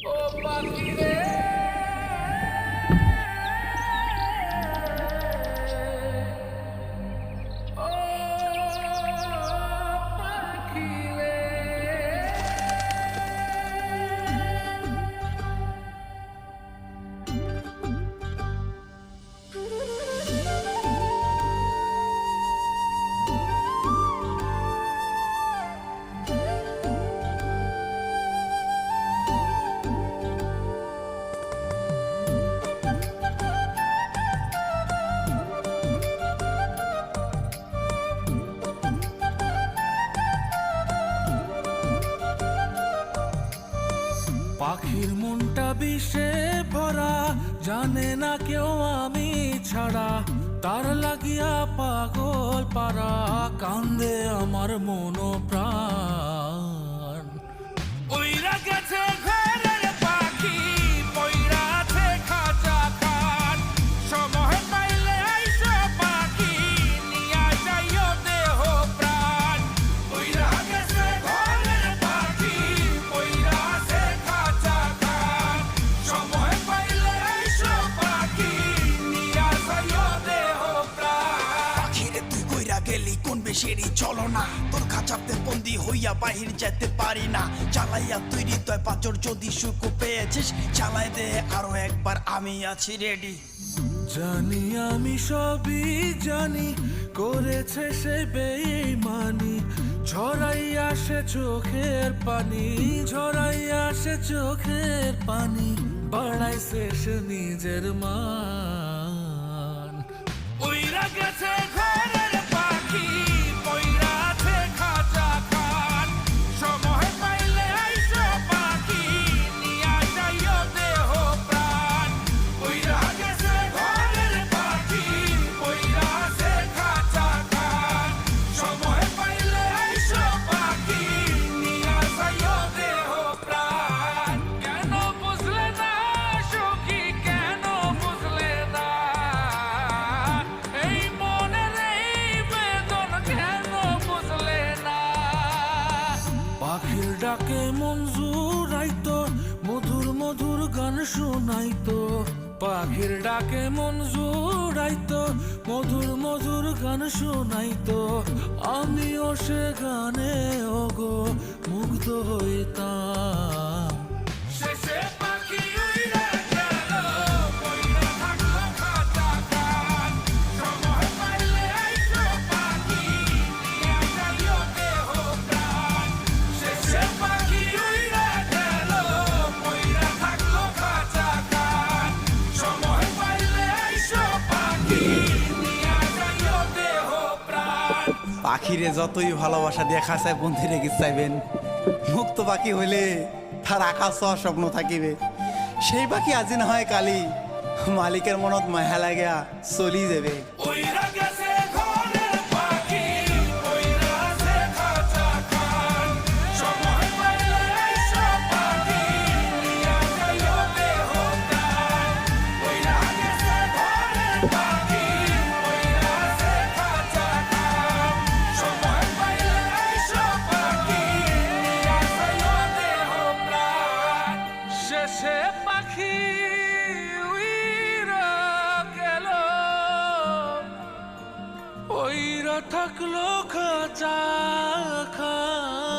ও পাখি রে ও পাখি রে পাখির মনটা বিষে ভরা, জানে না কেউ আমি ছাড়া, তার লাগিয়া পাগল পারা, কান্দে আমার মন প্রাণ। উইরা গেছে ঘরের পাখি, পইরা আছে খাঁচা খাট, সময় পাইলে আইসো পাখি, নিয়া যাইও দেহ প্রাণ। উইরা গেছে ঘরের পাখি, পইরা আছে খাঁচা খাট, সময় পাইলে আইসো পাখি, নিয়া যাইও দেহ প্রাণ। পাখিরে তুই কইরা গেলি কোন বেশেরই চলো না, তোর খাঁচাতে বন্দি হইয়া বাহির যেতে পারি না। চালাইয়া তৈরি তয় পাচর, যদি সুখ পেয়েছিস চালাই দে আরো একবার, আমি আছি রেডি। জানি আমি সবই জানি, করেছে সে বেঈমানি, ঝরাইয়া সে চোখের পানি, ঝরাইয়া সে চোখের পানি, বাড়াইছে সে নিজের মান। উইরা গেছে ঘরের পাখি, পইরা আছে খাঁচা খাট, সময় পাইলে আইসো পাখি, নিয়া যাইও দেহ প্রাণ। উইরা গেছে ঘরের পাখি, পইরা আছে খাঁচা খাট, সময় পাইলে আইসো পাখি, নিয়া যাইও দেহ প্রাণ। কেন বুঝলে না সখী, কেন বুঝলে না এই মনের এই বেদন, কেন বুঝলে না? পাখির ডাকে মন জুড়াইতো, মধুর মধুর গান শোনাইতো, পাখির ডাকে মন জুড়াইতো, মধুর মধুর গান শোনাইতো, আমিও সে গানে ওগো মুগ্ধ হইতাম। শেষে পাখি উইরা গেল, পইরা থাকলো খাঁচা খাট, সময় পাইলে আইসো পাখি, নিয়া যাইও দেহ প্রাণ। শেষে পাখি উইরা গেল, পইরা থাকলো খাঁচা খাট, সময় পাইলে আইসো পাখি, নিয়া যাইও দেহ প্রাণ। পাখিরে যতই ভালোবাসা দিয়ে খাঁচায় বন্দি রেখে চাইবেন, মুক্ত পাখি হইলে তার আকাশ হওয়ার স্বপ্ন থাকিবে। সেই পাখি আজি না হয় কালি, মালিকের মনত মায়া লাগিয়া চলি যাবে। উইরা গেছে ঘরের পাখি, পইরা আছে খাঁচা খাট, সময় পাইলে আইসো পাখি, নিয়া যাইও দেহ প্রাণ। উইরা গেছে ঘরের পাখি, পইরা আছে খাঁচা খাট, সময় পাইলে আইসো পাখি, নিয়া যাইও দেহ প্রাণ। শেষে পাখি উইরা গেল, ওইরা থাকলো খাঁচা খাট।